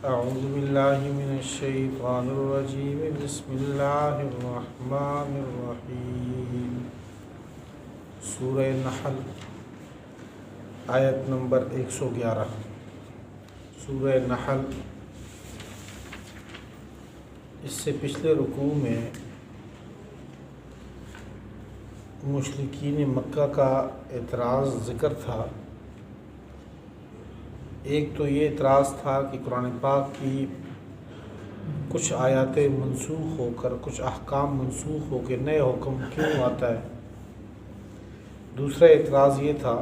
اعوذ باللہ من الشیطان الرجیم بسم اللہ الرحمن الرحیم۔ سورہ نحل آیت نمبر 111۔ سورہ نحل اس سے پچھلے رکوع میں مشرکین مکہ کا اعتراض ذکر تھا۔ ایک تو یہ اعتراض تھا کہ قرآن پاک کی کچھ آیات منسوخ ہو کر کچھ احکام منسوخ ہو کے نئے حکم کیوں آتا ہے۔ دوسرا اعتراض یہ تھا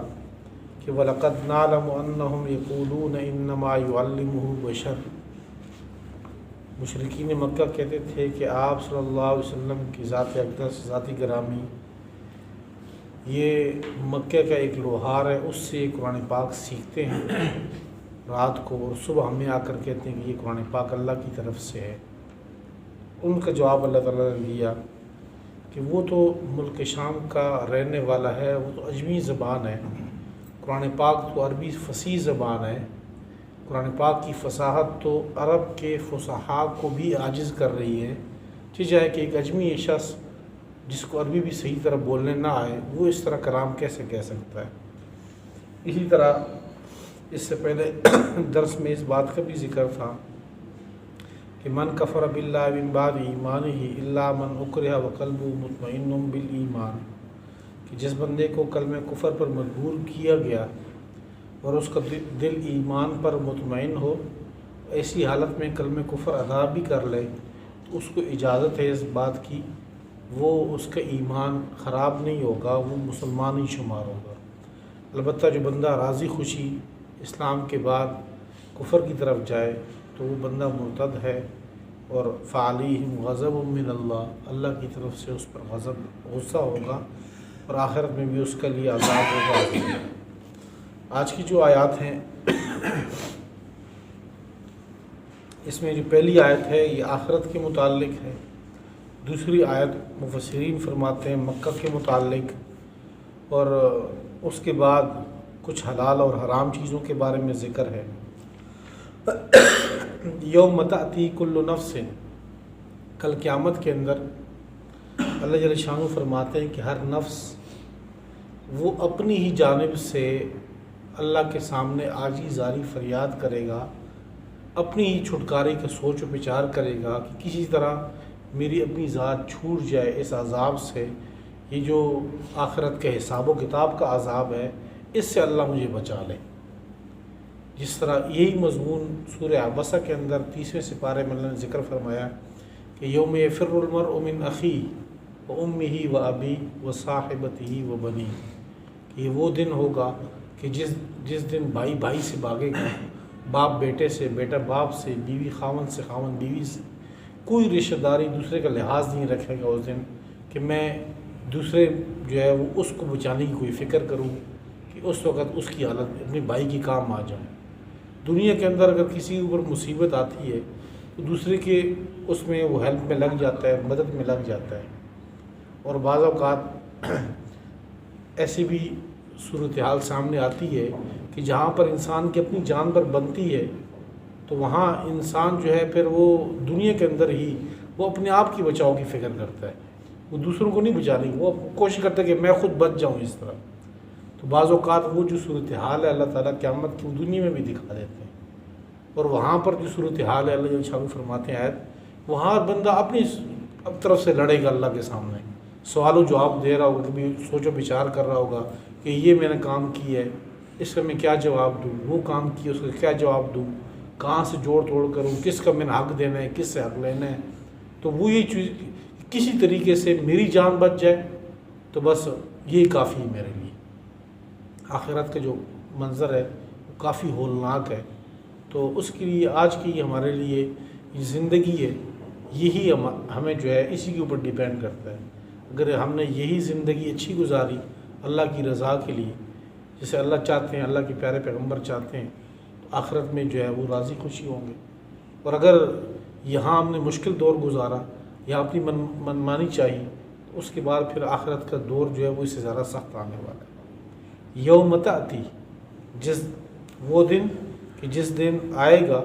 کہ وَلَقَدْ نَعْلَمُ أَنَّهُمْ يَقُولُونَ إِنَّمَا يُعَلِّمُهُ بَشَرٌ۔ مشرکین مکہ کہتے تھے کہ آپ صلی اللہ علیہ وسلم کی ذات اقدس، ذاتی گرامی، یہ مکہ کا ایک لوہار ہے، اس سے قرآن پاک سیکھتے ہیں رات کو، اور صبح ہمیں آ کر کہتے ہیں کہ یہ قرآن پاک اللہ کی طرف سے ہے۔ ان کا جواب اللہ تعالیٰ نے دیا کہ وہ تو ملک شام کا رہنے والا ہے، وہ تو عجمی زبان ہے، قرآن پاک تو عربی فصیح زبان ہے، قرآن پاک کی فصاحت تو عرب کے فصحاء کو بھی عاجز کر رہی ہے، چیزیں کہ ایک عجمی شخص جس کو عربی بھی صحیح طرح بولنے نہ آئے وہ اس طرح کلام کیسے کہہ سکتا ہے۔ اسی طرح اس سے پہلے درس میں اس بات کا بھی ذکر تھا کہ من کفر باللہ من بعد ایمانہ الا من اکرہ وقلبہ مطمئن بالایمان، کہ جس بندے کو کلمہ کفر پر مجبور کیا گیا اور اس کا دل ایمان پر مطمئن ہو، ایسی حالت میں کلمہ کفر ادا بھی کر لے تو اس کو اجازت ہے اس بات کی، وہ اس کا ایمان خراب نہیں ہوگا، وہ مسلمان ہی شمار ہوگا۔ البتہ جو بندہ راضی خوشی اسلام کے بعد کفر کی طرف جائے تو وہ بندہ مرتد ہے، اور فعلیہم غضب من اللہ، اللہ کی طرف سے اس پر غصہ ہوگا، اور آخرت میں بھی اس کے لیے عذاب ہوگا۔ آج کی جو آیات ہیں اس میں جو پہلی آیت ہے یہ آخرت کے متعلق ہے، دوسری آیت مفسرین فرماتے ہیں مکہ کے متعلق، اور اس کے بعد کچھ حلال اور حرام چیزوں کے بارے میں ذکر ہے۔ یوم تأتی کل نفس، کل قیامت کے اندر اللہ جل شانہ فرماتے ہیں کہ ہر نفس وہ اپنی ہی جانب سے اللہ کے سامنے عاجزی زاری فریاد کرے گا، اپنی ہی چھٹکارے کا سوچ و بچار کرے گا کہ کسی طرح میری اپنی ذات چھوٹ جائے اس عذاب سے، یہ جو آخرت کے حساب و کتاب کا عذاب ہے اس سے اللہ مجھے بچا لے۔ جس طرح یہی مضمون سورہ عبسہ کے اندر 30ویں سپارے میں اللہ نے ذکر فرمایا کہ یوم یفر المرء من اخیہ وامہ وابیہ وصاحبتہ وبنیہ، کہ یہ وہ دن ہوگا کہ جس دن بھائی بھائی سے بھاگے گا، باپ بیٹے سے، بیٹا باپ سے، بیوی خاوند سے، خاوند بیوی سے، کوئی رشتہ داری دوسرے کا لحاظ نہیں رکھے گا اس دن کہ میں دوسرے جو ہے وہ اس کو بچانے کی کوئی فکر کروں کہ اس وقت اس کی حالت اپنے بھائی کی کام آ جائے۔ دنیا کے اندر اگر کسی کے اوپر مصیبت آتی ہے تو دوسرے کے اس میں وہ ہیلپ میں لگ جاتا ہے، مدد میں لگ جاتا ہے، اور بعض اوقات ایسی بھی صورتحال سامنے آتی ہے کہ جہاں پر انسان کی اپنی جان پر بنتی ہے تو وہاں انسان جو ہے پھر وہ دنیا کے اندر ہی وہ اپنے آپ کی بچاؤ کی فکر کرتا ہے، وہ دوسروں کو نہیں بچانے کی، وہ کوشش کرتا ہے کہ میں خود بچ جاؤں اس طرح۔ تو بعض اوقات وہ جو صورتحال ہے اللہ تعالیٰ قیامت کی دنیا میں بھی دکھا دیتے ہیں، اور وہاں پر جو صورتحال ہے اللہ جل شانہ فرماتے ہیں آیت، وہاں بندہ اپنی طرف سے لڑے گا اللہ کے سامنے، سوال و جواب دے رہا ہوگا، کبھی سوچ و بچار کر رہا ہوگا کہ یہ میں نے کام کی ہے، اس کا میں کیا جواب دوں، وہ کام کیا اس کا کیا جواب دوں، کہاں سے جوڑ توڑ کروں، کس کا میں نے حق دینا ہے، کس سے حق لینا ہے۔ تو وہ یہ چیز کسی طریقے سے میری جان بچ جائے تو بس یہ کافی ہے میرے لیے۔ آخرت کا جو منظر ہے وہ کافی ہولناک ہے، تو اس کے لیے آج کی ہمارے لیے یہ زندگی ہے، یہی ہمیں جو ہے اسی کے اوپر ڈیپینڈ کرتا ہے۔ اگر ہم نے یہی زندگی اچھی گزاری اللہ کی رضا کے لیے، جسے اللہ چاہتے ہیں، اللہ کے پیارے پیغمبر چاہتے ہیں، تو آخرت میں جو ہے وہ راضی خوشی ہوں گے۔ اور اگر یہاں ہم نے مشکل دور گزارا یا اپنی منمانی چاہی تو اس کے بعد پھر آخرت کا دور جو ہے وہ اس سے زیادہ سخت آنے والا ہے۔ یوم تأتی، وہ دن کہ جس دن آئے گا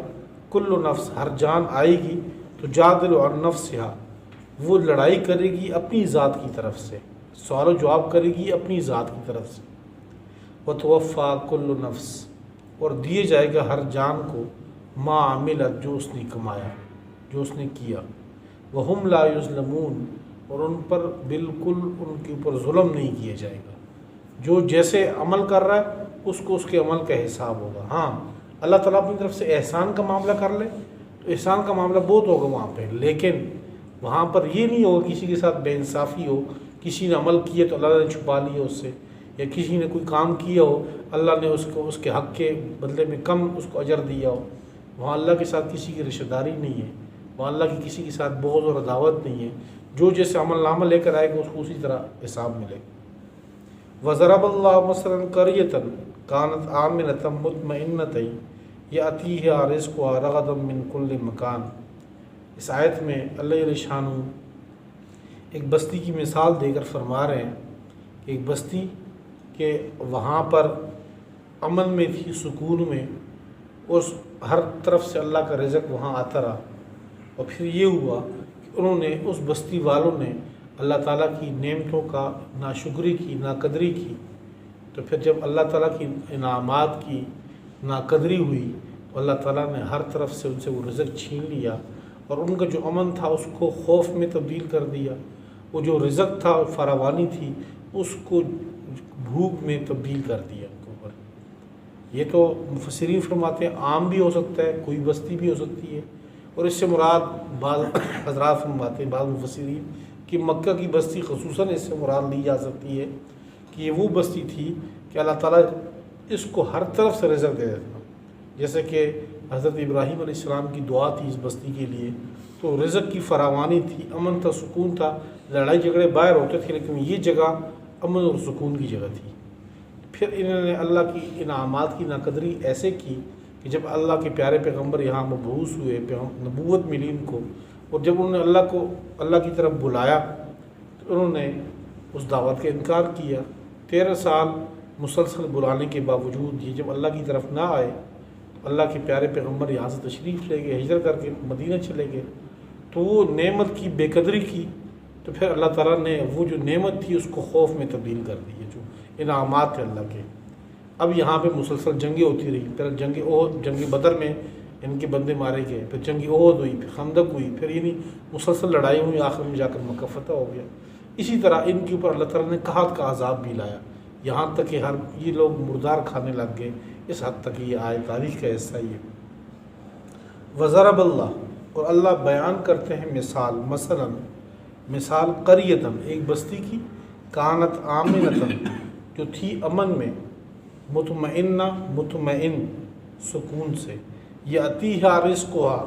کل نفس ہر جان آئے گی تو جادل عن نفسہا وہ لڑائی کرے گی اپنی ذات کی طرف سے، سوال و جواب کرے گی اپنی ذات کی طرف سے۔ وتوفیٰ کل نفس اور دیے جائے گا ہر جان کو ما عملت جو اس نے کمایا، جو اس نے کیا۔ وہم لا یظلمون اور ان پر بالکل ان کے اوپر ظلم نہیں کیا جائے گا۔ جو جیسے عمل کر رہا ہے اس کو اس کے عمل کا حساب ہوگا۔ ہاں اللہ تعالیٰ اپنی طرف سے احسان کا معاملہ کر لے تو احسان کا معاملہ بہت ہوگا وہاں پہ، لیکن وہاں پر یہ نہیں ہوگا کسی کے ساتھ بے انصافی ہو، کسی نے عمل کیا تو اللہ نے چھپا لیا اس سے، یا کسی نے کوئی کام کیا ہو اللہ نے اس کو اس کے حق کے بدلے میں کم اس کو اجر دیا ہو۔ وہاں اللہ کے ساتھ کسی کی رشتہ داری نہیں ہے، وہاں اللہ کی کسی کے ساتھ بغض اور عداوت نہیں ہے۔ جو جیسے عمل نامہ لے کر آئے گا اس کو اسی طرح حساب ملے گا۔ وضرب اللہ مثلا قریۃ کانت آمنۃ مطمئنۃ یأتیہا رزقہا رغدا من کل مکان۔ اس آیت میں اللہ جل شانہ ایک بستی کی مثال دے کر فرما رہے ہیں کہ ایک بستی کہ وہاں پر امن میں تھی، سکون میں، اور ہر طرف سے اللہ کا رزق وہاں آتا رہا۔ اور پھر یہ ہوا کہ انہوں نے اس بستی والوں نے اللہ تعالیٰ کی نعمتوں کا ناشکری کی، ناقدری کی، تو پھر جب اللہ تعالیٰ کی انعامات کی ناقدری ہوئی تو اللہ تعالیٰ نے ہر طرف سے ان سے وہ رزق چھین لیا، اور ان کا جو امن تھا اس کو خوف میں تبدیل کر دیا، وہ جو رزق تھا فراوانی تھی اس کو بھوک میں تبدیل کر دیا ان کے اوپر۔ یہ تو مفسرین فرماتے ہیں عام بھی ہو سکتا ہے، کوئی بستی بھی ہو سکتی ہے، اور اس سے مراد بعض حضرات فرماتے ہیں، بعض مفسرین کہ مکہ کی بستی خصوصاً اس سے مراد لی جا سکتی ہے کہ یہ وہ بستی تھی کہ اللہ تعالیٰ اس کو ہر طرف سے رزق دے دیتا، جیسے کہ حضرت ابراہیم علیہ السلام کی دعا تھی اس بستی کے لیے، تو رزق کی فراوانی تھی، امن تھا، سکون تھا، لڑائی جھگڑے باہر ہوتے تھے لیکن یہ جگہ امن اور سکون کی جگہ تھی۔ پھر انہوں نے اللہ کی انعامات کی ناقدری ایسے کی کہ جب اللہ کے پیارے پیغمبر یہاں مبعوث ہوئے، نبوت ملی ان کو، اور جب انہوں نے اللہ کی طرف بلایا تو انہوں نے اس دعوت کا انکار کیا۔ 13 سال مسلسل بلانے کے باوجود یہ جب اللہ کی طرف نہ آئے، اللہ کے پیارے پیغمبر یہاں سے تشریف لے گئے، ہجرت کر کے مدینہ چلے گئے، تو وہ نعمت کی بے قدری کی، تو پھر اللہ تعالیٰ نے وہ جو نعمت تھی اس کو خوف میں تبدیل کر دی، جو انعامات تھے اللہ کے۔ اب یہاں پہ مسلسل جنگیں ہوتی رہی، پھر جنگ بدر میں ان کے بندے مارے گئے، پھر جنگ احد ہوئی، پھر خندق ہوئی، پھر یعنی مسلسل لڑائی ہوئی، آخر میں جا کر مکہ فتح ہو گیا۔ اسی طرح ان کے اوپر اللہ تعالیٰ نے قحط کا عذاب بھی لایا، یہاں تک کہ یہ لوگ مردار کھانے لگ گئے، اس حد تک یہ آئے تاریخ کا حصہ یہ۔ وضرب اللہ اور اللہ بیان کرتے ہیں مثال قریۃ ایک بستی کی، کانت آمنۃ جو تھی امن میں، مطمئنہ مطمئن سکون سے، یأتیہا رزقہا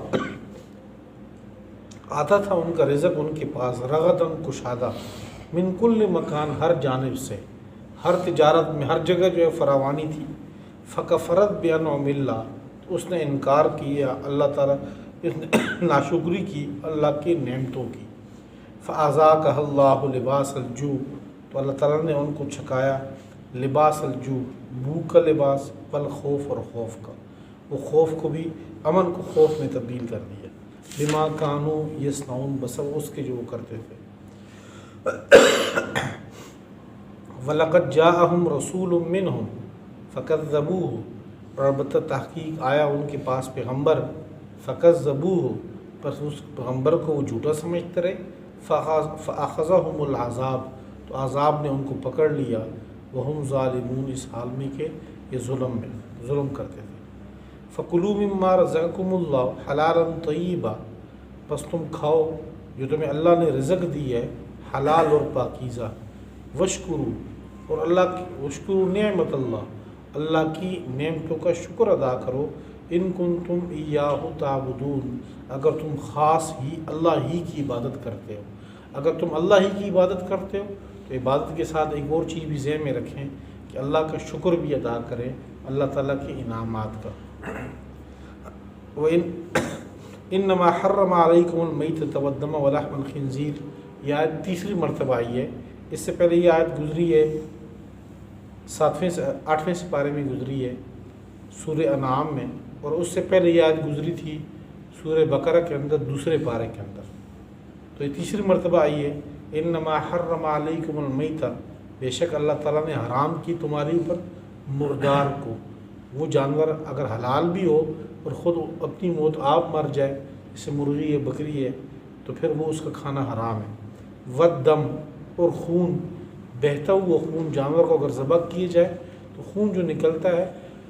آتا تھا ان کا رزق ان کے پاس، رغداً کشادہ، من کل مکان ہر جانب سے، ہر تجارت میں ہر جگہ جو ہے فراوانی تھی۔ فکفرت بانعم اللہ تو اس نے انکار کیا اللہ تعالیٰ، اس نے ناشکری کی اللہ کی نعمتوں کی۔ فاذاقها اللہ لباس الجوع تو اللہ تعالیٰ نے ان کو چھکایا لباس الجوع، بھوک کا لباس، والخوف اور خوف کا، وہ خوف کو بھی امن کو خوف میں تبدیل کر دیا، بما کانوا یصنعون بسبب اس کے جو وہ کرتے تھے۔ وَلَقَدْ جَاءَهُمْ رَسُولٌ مِّنْهُمْ فَكَذَّبُوهُ اور البتہ تحقیق آیا ان کے پاس پیغمبر، فَكَذَّبُوهُ پس اس پیغمبر کو وہ جھوٹا سمجھتے رہے، فَأَخَذَهُمُ الْعَذَابُ تو عذاب نے ان کو پکڑ لیا، وَهُمْ ظَالِمُونَ اس حال میں کہ یہ ظلم کرتے تھے۔ فَكُلُوا مِمَّا رَزَقَكُمُ اللَّهُ حَلَالًا طَيِّبًا پس تم کھاؤ جو تمہیں اللہ نے رزق دی ہے حلال اور پاکیزہ، وشکرو اور وشکرو نعمت اللہ کی نعمتوں کا شکر ادا کرو، ان کنتم ایاہ تعبدون اگر تم خاص ہی اللہ ہی کی عبادت کرتے ہو۔ اگر تم اللہ ہی کی عبادت کرتے ہو تو عبادت کے ساتھ ایک اور چیز بھی ذہن میں رکھیں کہ اللہ کا شکر بھی ادا کریں اللہ تعالیٰ کے انعامات کا۔ انما حرم علیکم المیتۃ والدم ولحم الخنزیر یہ آیت تیسری مرتبہ آئی ہے، اس سے پہلے یہ آیت گزری ہے 8ویں سپارے میں گزری ہے سورہ انعام میں، اور اس سے پہلے یہ آیت گزری تھی سورہ بقرہ کے اندر دوسرے پارے کے اندر، تو یہ تیسری مرتبہ آئی ہے انما حرم علیکم المیتہ، بے شک اللہ تعالیٰ نے حرام کی تمہارے اوپر مردار کو، وہ جانور اگر حلال بھی ہو اور خود اپنی موت آپ مر جائے، جیسے مرغی ہے بکری ہے، تو پھر وہ اس کا کھانا حرام ہے، والدم، اور خون، بہتا ہوا خون، جانور کو اگر ذبح کیے جائے تو خون جو نکلتا ہے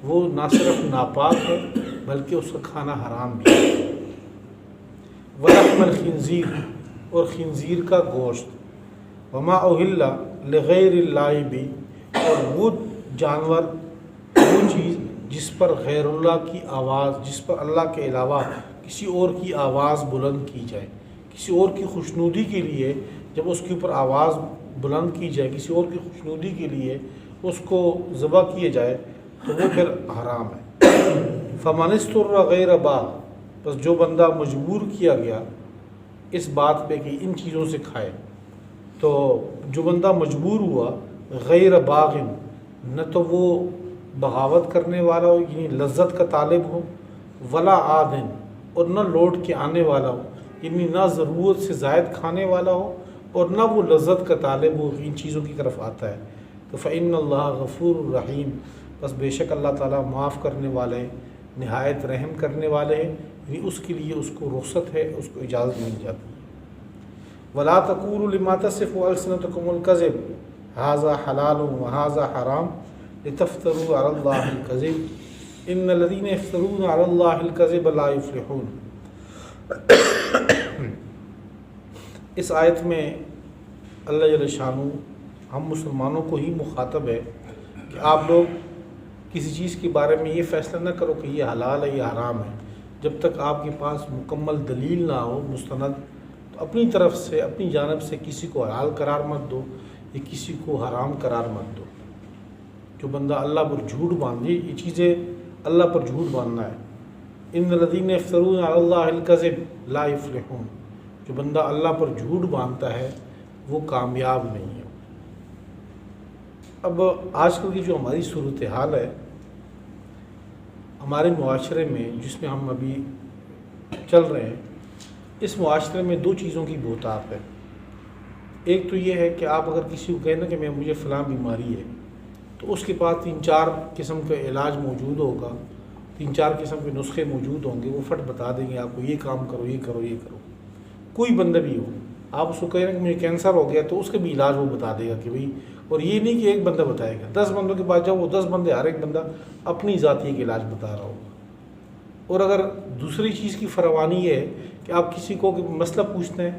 وہ نہ صرف ناپاک ہے بلکہ اس کا کھانا حرام بھی ہے، ولحم الخنزیر، اور خنزیر کا گوشت، وما اہل لغیر اللہ بھی، اور وہ جانور، وہ چیز جس پر غیر اللہ کی آواز، جس پر اللہ کے علاوہ کسی اور کی آواز بلند کی جائے، کسی اور کی خوشنودی کے لیے جب اس کے اوپر آواز بلند کی جائے، کسی اور کی خوشنودی کے لیے اس کو ذبح کیے جائے تو وہ پھر حرام ہے۔ فمن اضطر غیر باغ، بس جو بندہ مجبور کیا گیا اس بات پہ کہ ان چیزوں سے کھائے، تو جو بندہ مجبور ہوا غیر باغ، نہ تو وہ بغاوت کرنے والا ہو یعنی لذت کا طالب ہو، ولا عادن، اور نہ لوٹ کے آنے والا ہو یعنی نہ ضرورت سے زائد کھانے والا ہو اور نہ وہ لذت کا طالب ہو ان چیزوں کی طرف آتا ہے، تو فإن اللہ غفور الرحیم، بس بے شک اللہ تعالیٰ معاف کرنے والے، نہایت رحم کرنے والے ہیں، یعنی اس کے لیے اس کو رخصت ہے، اس کو اجازت مل جاتی ہے۔ ولا تقولوا لما تصف ألسنتكم الكذب هذا حلال وهذا حرام لتفتروا على الله الكذب ان الذين يفترون على الله الكذب لا يفلحون۔ اس آیت میں اللہ جل شانہ ہم مسلمانوں کو ہی مخاطب ہے کہ آپ لوگ کسی چیز کے بارے میں یہ فیصلہ نہ کرو کہ یہ حلال ہے یہ حرام ہے جب تک آپ کے پاس مکمل دلیل نہ ہو مستند، تو اپنی طرف سے اپنی جانب سے کسی کو حلال قرار مت دو یا کسی کو حرام قرار مت دو۔ جو بندہ اللہ پر جھوٹ باندھے، یہ چیزیں اللہ پر جھوٹ باندھنا ہے، ان الذین یفترون علی اللہ الکذب لا یفلحون، جو بندہ اللہ پر جھوٹ باندھتا ہے وہ کامیاب نہیں ہے۔ اب آج کل کی جو ہماری صورتحال ہے ہمارے معاشرے میں جس میں ہم ابھی چل رہے ہیں، اس معاشرے میں دو چیزوں کی بہتات ہے۔ ایک تو یہ ہے کہ آپ اگر کسی کو کہیں نا کہ مجھے فلاں بیماری ہے تو اس کے پاس 3-4 قسم کا علاج موجود ہوگا، 3-4 قسم کے نسخے موجود ہوں گے، وہ فٹ بتا دیں گے آپ کو یہ کام کرو یہ کرو یہ کرو۔ کوئی بندہ بھی ہو آپ اس کو کہیں نا کہ مجھے کینسر ہو گیا تو اس کا بھی علاج وہ بتا دے گا کہ بھائی، اور یہ نہیں کہ ایک بندہ بتائے گا، 10 بندوں کے پاس جاؤ وہ 10 بندے ہر ایک بندہ اپنی ذاتی ایک علاج بتا رہا ہوگا۔ اور اگر دوسری چیز کی فراوانی یہ ہے کہ آپ کسی کو مسئلہ پوچھتے ہیں،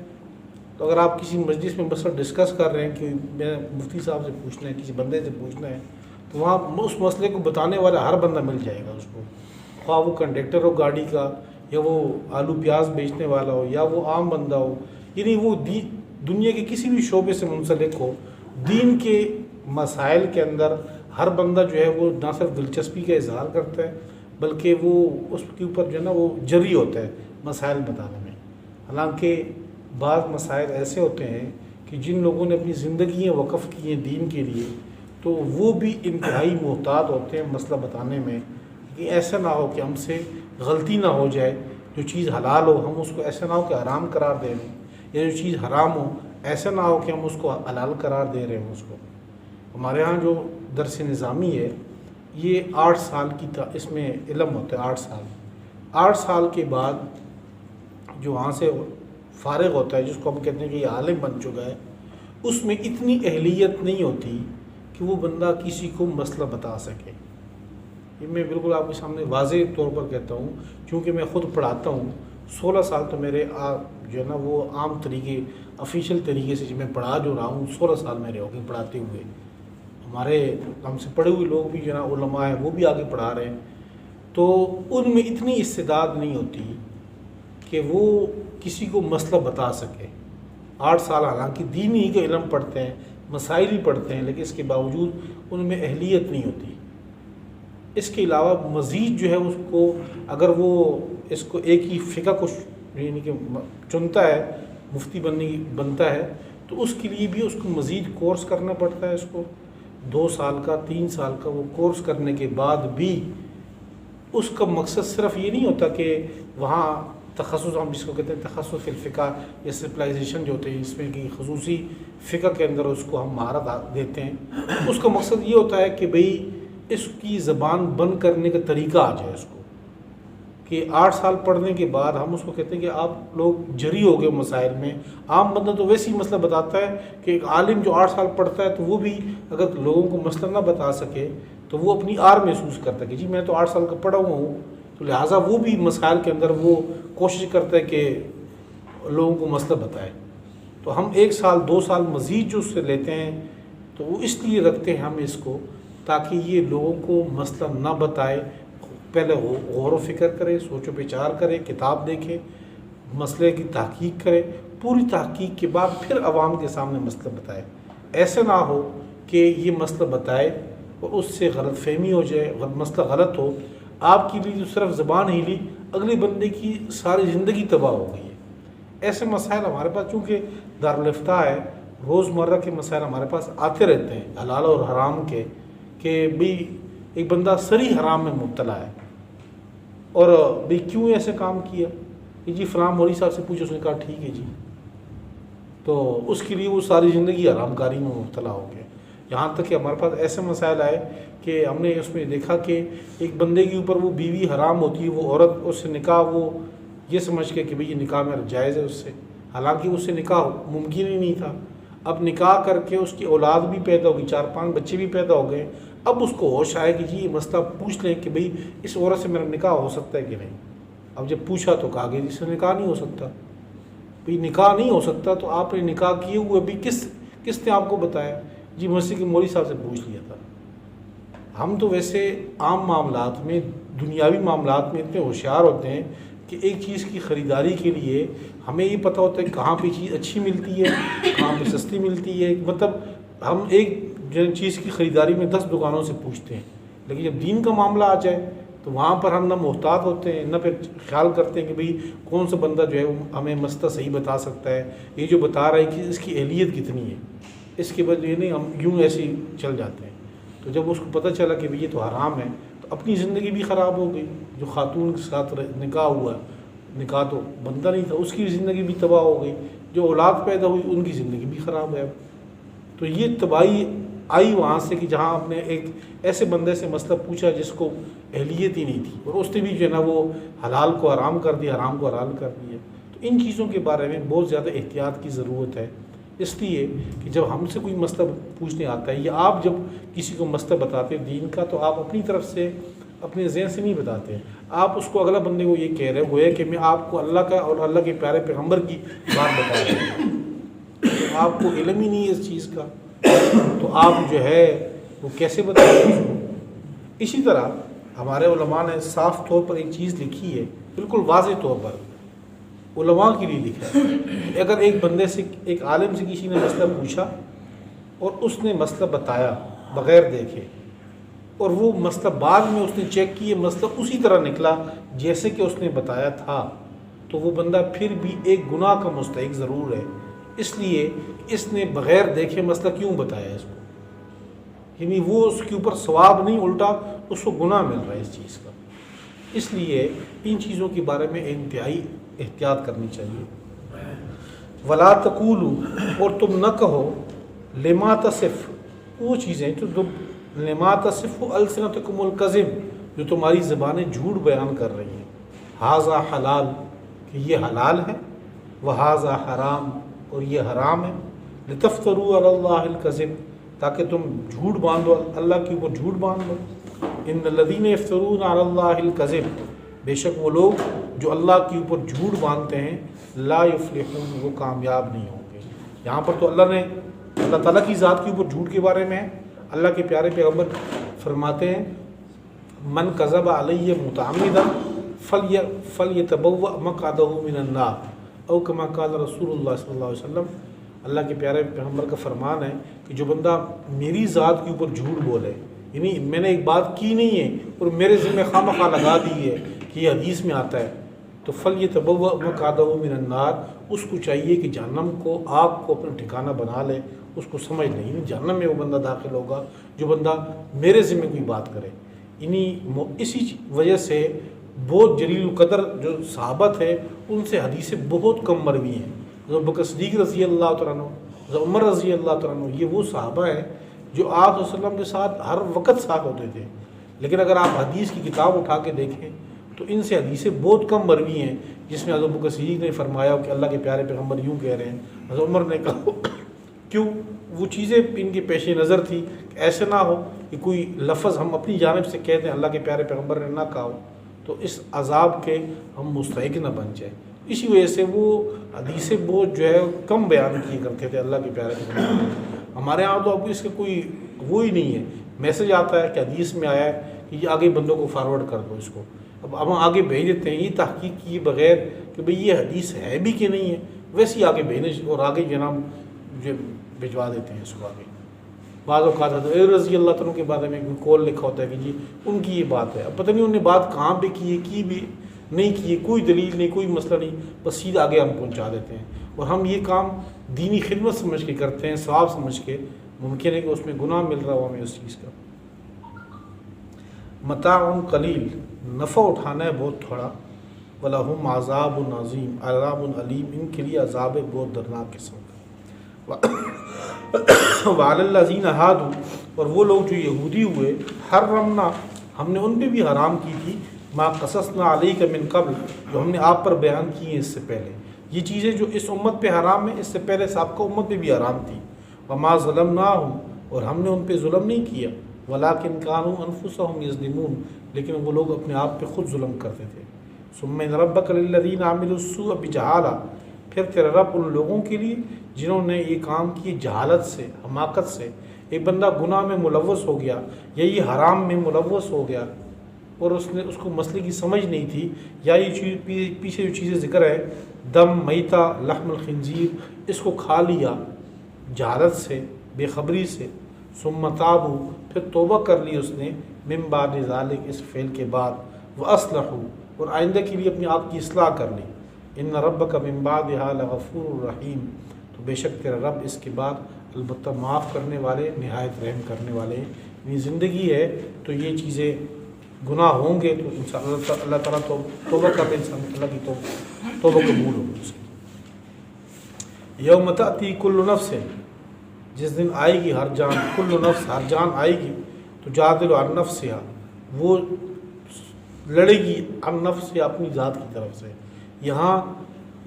تو اگر آپ کسی مجلس میں مسئلہ ڈسکس کر رہے ہیں کہ میں مفتی صاحب سے پوچھنا ہے، کسی بندے سے پوچھنا ہے، تو وہاں اس مسئلے کو بتانے والا ہر بندہ مل جائے گا اس کو، خواہ وہ کنڈکٹر ہو گاڑی کا یا وہ آلو پیاز بیچنے والا ہو یا وہ عام بندہ ہو، یعنی وہ دنیا کے کسی بھی شعبے سے منسلک ہو، دین کے مسائل کے اندر ہر بندہ جو ہے وہ نہ صرف دلچسپی کا اظہار کرتا ہے بلکہ وہ اس کے اوپر جو ہے نا وہ جری ہوتا ہے مسائل بتانے میں۔ حالانکہ بعض مسائل ایسے ہوتے ہیں کہ جن لوگوں نے اپنی زندگیاں وقف کی ہیں دین کے لیے، تو وہ بھی انتہائی محتاط ہوتے ہیں مسئلہ بتانے میں کہ ایسا نہ ہو کہ ہم سے غلطی نہ ہو جائے، جو چیز حلال ہو ہم اس کو ایسا نہ ہو کہ حرام قرار دے رہے ہیں، یا جو چیز حرام ہو ایسا نہ ہو کہ ہم اس کو حلال قرار دے رہے ہیں اس کو۔ ہمارے ہاں جو درس نظامی ہے یہ 8 سال کی اس میں علم ہوتا ہے، 8 سال کے بعد جو وہاں سے فارغ ہوتا ہے، جس کو ہم کہتے ہیں کہ یہ عالم بن چکا ہے، اس میں اتنی اہلیت نہیں ہوتی کہ وہ بندہ کسی کو مسئلہ بتا سکے۔ یہ میں بالکل آپ کے سامنے واضح طور پر کہتا ہوں، چونکہ میں خود پڑھاتا ہوں، 16 سال تو میرے جو ہے نا وہ عام طریقے آفیشیل طریقے سے جو میں پڑھا جو رہا ہوں، 16 سال میرے ہو گئے پڑھاتے ہوئے۔ ہمارے ہم سے پڑھے ہوئے لوگ بھی جو ہے نا علماء ہیں وہ بھی آگے پڑھا رہے ہیں، تو ان میں اتنی استعداد نہیں ہوتی کہ وہ کسی کو مسئلہ بتا سکے۔ 8 سال حالانکہ دین ہی کا علم پڑھتے ہیں، مسائل ہی پڑھتے ہیں، لیکن اس کے باوجود ان میں اہلیت نہیں ہوتی۔ اس کے علاوہ مزید جو ہے اس کو اگر وہ اس کو ایک ہی فقہ کو یعنی کہ چنتا ہے، مفتی بنتا ہے، تو اس کے لیے بھی اس کو مزید کورس کرنا پڑتا ہے، اس کو 2 سال کا 3 سال کا وہ کورس کرنے کے بعد بھی اس کا مقصد صرف یہ نہیں ہوتا کہ وہاں تخصص، ہم جس کو کہتے ہیں تخصص فی الفقہ یا اسپیشلائزیشن جو ہوتے ہیں، اس میں کی خصوصی فقہ کے اندر اس کو ہم مہارت دیتے ہیں، اس کا مقصد یہ ہوتا ہے کہ بھئی اس کی زبان بند کرنے کا طریقہ آ جائے اس کو، کہ 8 سال پڑھنے کے بعد ہم اس کو کہتے ہیں کہ آپ لوگ جری ہو گئے مسائل میں۔ عام بندہ تو ویسے ہی مسئلہ بتاتا ہے کہ ایک عالم جو 8 سال پڑھتا ہے تو وہ بھی اگر لوگوں کو مسئلہ نہ بتا سکے تو وہ اپنی آر محسوس کرتا ہے کہ جی میں تو 8 سال کا پڑھا ہوا ہوں، تو لہٰذا وہ بھی مسائل کے اندر وہ کوشش کرتا ہے کہ لوگوں کو مسئلہ بتائے۔ تو ہم 1 سال 2 سال مزید جو اس سے لیتے ہیں تو وہ اس لیے رکھتے ہیں ہم اس کو، تاکہ یہ لوگوں کو مسئلہ نہ بتائے، پہلے وہ غور و فکر کرے، سوچ و بچار کرے، کتاب دیکھے، مسئلے کی تحقیق کرے، پوری تحقیق کے بعد پھر عوام کے سامنے مسئلہ بتائے۔ ایسے نہ ہو کہ یہ مسئلہ بتائے اور اس سے غلط فہمی ہو جائے، مسئلہ غلط ہو، آپ کی بھی جو صرف زبان ہی لی، اگلے بندے کی ساری زندگی تباہ ہو گئی ہے۔ ایسے مسائل ہمارے پاس چونکہ دارالفتہ ہے، روزمرہ کے مسائل ہمارے پاس آتے رہتے ہیں حلال اور حرام کے، کہ بھئی ایک بندہ صریح حرام میں مبتلا ہے اور بھئی کیوں ایسے کام کیا، کہ جی فلاں مولوی صاحب سے پوچھو، اس نے کہا ٹھیک ہے جی، تو اس کے لیے وہ ساری زندگی حرام کاری میں مبتلا ہو گیا۔ یہاں تک کہ ہمارے پاس ایسے مسائل آئے کہ ہم نے اس میں دیکھا کہ ایک بندے کے اوپر وہ بیوی حرام ہوتی ہے، وہ عورت اس سے نکاح وہ یہ سمجھ کے کہ بھئی یہ نکاح میرا جائز ہے اس سے، حالانکہ اس سے نکاح ممکن ہی نہیں تھا۔ اب نکاح کر کے اس کی اولاد بھی پیدا ہوگی، 4-5 بچے بھی پیدا ہو گئے، اب اس کو ہوش آئے کہ جی یہ مسئلہ پوچھ لیں کہ بھئی اس عورت سے میرا نکاح ہو سکتا ہے کہ نہیں۔ اب جب پوچھا تو کہا کہ اس سے نکاح نہیں ہو سکتا۔ بھئی نکاح نہیں ہو سکتا تو آپ نے نکاح کیے ہوئے بھی کس نے آپ کو بتایا؟ جی مسجد کے مولوی صاحب سے پوچھ لیا تھا۔ ہم تو ویسے عام معاملات میں، دنیاوی معاملات میں اتنے ہوشیار ہوتے ہیں کہ ایک چیز کی خریداری کے لیے ہمیں یہ پتہ ہوتا ہے کہاں پہ چیز اچھی ملتی ہے، کہاں پہ سستی ملتی ہے، مطلب ہم ایک چیز کی خریداری میں 10 دکانوں سے پوچھتے ہیں، لیکن جب دین کا معاملہ آ جائے تو وہاں پر ہم نہ محتاط ہوتے ہیں، نہ پھر خیال کرتے ہیں کہ بھئی کون سا بندہ جو ہے وہ ہمیں مسئلہ صحیح بتا سکتا ہے، یہ جو بتا رہا ہے کہ اس کی اہلیت کتنی ہے، اس کے بعد یہ نہیں ہم یوں ایسے ہی چل جاتے ہیں۔ تو جب اس کو پتہ چلا کہ یہ تو حرام ہے تو اپنی زندگی بھی خراب ہو گئی، جو خاتون کے ساتھ نکاح ہوا، نکاح تو بنتا نہیں تھا، اس کی زندگی بھی تباہ ہو گئی، جو اولاد پیدا ہوئی ان کی زندگی بھی خراب ہے۔ تو یہ تباہی آئی وہاں سے کہ جہاں آپ نے ایک ایسے بندے سے مسئلہ پوچھا جس کو اہلیت ہی نہیں تھی، اور اس نے بھی جو ہے نا وہ حلال کو حرام کر دیا، حرام کو حلال کر دیا۔ تو ان چیزوں کے بارے میں بہت زیادہ احتیاط کی ضرورت ہے، اس لیے کہ جب ہم سے کوئی مسئلہ پوچھنے آتا ہے یا آپ جب کسی کو مسئلہ بتاتے ہیں دین کا، تو آپ اپنی طرف سے اپنے ذہن سے نہیں بتاتے ہیں، آپ اس کو اگلا بندے کو یہ کہہ رہے ہوئے کہ میں آپ کو اللہ کا اور اللہ کے پیارے پیغمبر کی بات بتا رہا ہوں، تو آپ کو علم ہی نہیں ہے اس چیز کا، تو آپ جو ہے وہ کیسے بتائیں اس کو۔ اسی طرح ہمارے علماء نے صاف طور پر ایک چیز لکھی ہے، بالکل واضح طور پر علماء کے لیے لکھا ہے کہ اگر ایک بندے سے، ایک عالم سے کسی نے مسئلہ پوچھا اور اس نے مسئلہ بتایا بغیر دیکھے، اور وہ مسئلہ بعد میں اس نے چیک کیے مسئلہ اسی طرح نکلا جیسے کہ اس نے بتایا تھا، تو وہ بندہ پھر بھی ایک گناہ کا مستحق ضرور ہے، اس لیے اس نے بغیر دیکھے مسئلہ کیوں بتایا اس کو، یعنی وہ اس کے اوپر ثواب نہیں، الٹا اس کو گناہ مل رہا ہے اس چیز کا۔ اس لیے ان چیزوں کے بارے میں انتہائی احتیاط کرنی چاہیے۔ ولا تقولوا، اور تم نہ کہو، لما تصف، وہ چیزیں جو لما تصف السنتکم الکذب، جو تمہاری زبانیں جھوٹ بیان کر رہی ہیں، ھذا حلال، کہ یہ حلال ہے، وھذا حرام، اور یہ حرام ہے، لتفتروا علی اللہ الکذب، تاکہ تم جھوٹ باندھو، اللہ کے اوپر جھوٹ باندھ لو۔ ان الذین یفترون علی اللہ الکذب، بے شک وہ لوگ جو اللہ کے اوپر جھوٹ باندھتے ہیں، لا یفلحون، وہ کامیاب نہیں ہوں گے۔ یہاں پر تو اللہ تعالیٰ کی ذات کے اوپر جھوٹ کے بارے میں ہے۔ اللہ کے پیارے پیغمبر فرماتے ہیں من کذب علی متعمدا فلیتبوأ مقعدہ من النار، او کما قال رسول اللہ صلی اللہ علیہ وسلم۔ اللہ کے پیارے پیغمبر کا فرمان ہے کہ جو بندہ میری ذات کے اوپر جھوٹ بولے، یعنی میں نے ایک بات کی نہیں ہے اور میرے ذمہ خواہ لگا دی ہے کہ یہ حدیث میں آتا ہے، تو فلیتبوأ مقعدہ من النار، اس کو چاہیے کہ جہنم کو، آگ کو اپنا ٹھکانہ بنا لے، اس کو سمجھ نہیں، جہنم میں وہ بندہ داخل ہوگا جو بندہ میرے ذمہ کوئی بات کرے۔ اسی وجہ سے بہت جلیل القدر جو صحابہ تھے ان سے حدیثیں بہت کم مروی ہیں. حضرت ابوبکر صدیق رضی اللہ تعالیٰ عنہ، حضرت عمر رضی اللہ تعالیٰ عنہ، یہ وہ صحابہ ہیں جو آپ صلی اللہ علیہ وسلم کے ساتھ ہر وقت ساتھ ہوتے تھے. لیکن اگر آپ حدیث کی کتاب اٹھا کے دیکھیں تو ان سے حدیثیں بہت کم مروی ہیں، جس میں حضرت ابوبکر صدیق نے فرمایا کہ اللہ کے پیارے پیغمبر یوں کہہ رہے ہیں، حضرت عمر نے کہا کیوں، وہ چیزیں ان کے پیش نظر تھی کہ ایسے نہ ہو کہ کوئی لفظ ہم اپنی جانب سے کہہ دیں اللہ کے پیارے پیغمبر نے نہ کہا ہو تو اس عذاب کے ہم مستحق نہ بن جائیں. اسی وجہ سے وہ حدیثیں بہت جو ہے کم بیان کیے کرتے تھے اللہ کے پیارے پیغمبر. ہمارے ہاں تو اب اس کے کوئی وہی نہیں ہے، میسج آتا ہے کہ حدیث میں آیا ہے کہ یہ آگے بندوں کو فارورڈ کر دو اس کو. اب ہم آگے بھیج دیتے ہیں یہ تحقیق کیے بغیر کہ بھئی یہ حدیث ہے بھی کہ نہیں ہے، ویسے ہی آگے بھیجنے اور آگے جناب جو بھجوا دیتے ہیں اس کو آگے. بعض اوقات حضرت رضی اللہ تعالیٰ کے بارے میں کال لکھا ہوتا ہے کہ جی ان کی یہ بات ہے. اب پتہ نہیں انہوں نے بات کہاں پہ کی ہے، کی بھی نہیں کی ہے، کوئی دلیل نہیں، کوئی مسئلہ نہیں، بس سیدھا آگے ہم پہنچا دیتے ہیں. اور ہم یہ کام دینی خدمت سمجھ کے کرتے ہیں، ثواب سمجھ کے. ممکن ہے کہ اس میں گناہ مل رہا ہو ہمیں اس چیز کا. متاع قلیل، نفع اٹھانا ہے بہت تھوڑا. وَلَهُمْ عَذَابٌ عَظِيمٌ، عذاب علیم، ان کے لیے عذاب ہے بہت دردناک قسم کا. وَعَلَى الَّذِينَ هَادُوا، اور وہ لوگ جو یہودی ہوئے، حرمنا، ہم نے ان پہ بھی حرام کی تھی، ما قصصنا علیک من قبل، جو ہم نے آپ پر بیان کی ہیں اس سے پہلے. یہ چیزیں جو اس امت پہ حرام ہیں اس سے پہلے سابقہ امت پہ بھی حرام تھی. وما ظلمناہم، اور ہم نے ان پہ ظلم نہیں کیا، ولکن کانوا انفسہم یظلمون، لیکن وہ لوگ اپنے آپ پہ خود ظلم کرتے تھے. ثم ان ربک للذین عملوا السوء بجہالہ، پھر تیرا رب ان لوگوں کے لیے جنہوں نے یہ کام کیے جہالت سے، حماقت سے. ایک بندہ گناہ میں ملوث ہو گیا یا یہ حرام میں ملوث ہو گیا اور اس کو مسئلے کی سمجھ نہیں تھی، یا یہ چیز پیچھے جو چیزیں ذکر ہے دم، میتا، لحم الخنزیر، اس کو کھا لیا جہالت سے، بے خبری سے. ثم تابوا، پھر توبہ کر لی اس نے، من بعد ذلک، اس فعل کے بعد، واصلحوا، اور آئندہ کے لیے اپنے آپ کی اصلاح کر لی. ان ربک من بعدها لغفور الرحیم، تو بے شک تیرا رب اس کے بعد البتہ معاف کرنے والے، نہایت رحم کرنے والے. یعنی زندگی ہے تو یہ چیزیں گناہ ہوں گے تو انسان اللہ تعالیٰ توبہ کرتے، انسان اللہ کی توبہ قبول ہوگی اس کی. یوم تأتی کل نفس، جس دن آئے گی ہر جان، کل نفس، ہر جان آئے گی، تو جادل عن نفسہا، وہ لڑے گی عن نفسہا، اپنی ذات کی طرف سے. یہاں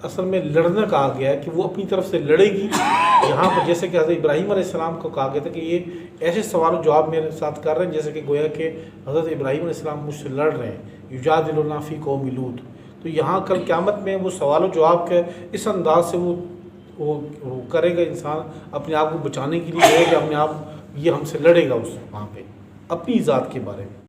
اصل میں لڑنا کہا گیا ہے کہ وہ اپنی طرف سے لڑے گی. یہاں پر جیسے کہ حضرت ابراہیم علیہ السلام کو کہا گیا تھا کہ یہ ایسے سوال و جواب میرے ساتھ کر رہے ہیں جیسے کہ گویا کہ حضرت ابراہیم علیہ السلام مجھ سے لڑ رہے ہیں. یجادلنا فی قوم لوط، تو یہاں کل قیامت میں وہ سوال و جواب کے اس انداز سے وہ کرے گا. انسان اپنے آپ کو بچانے کے لیے کرے گا، اپنے آپ یہ ہم سے لڑے گا اس وہاں پہ اپنی ذات کے بارے میں.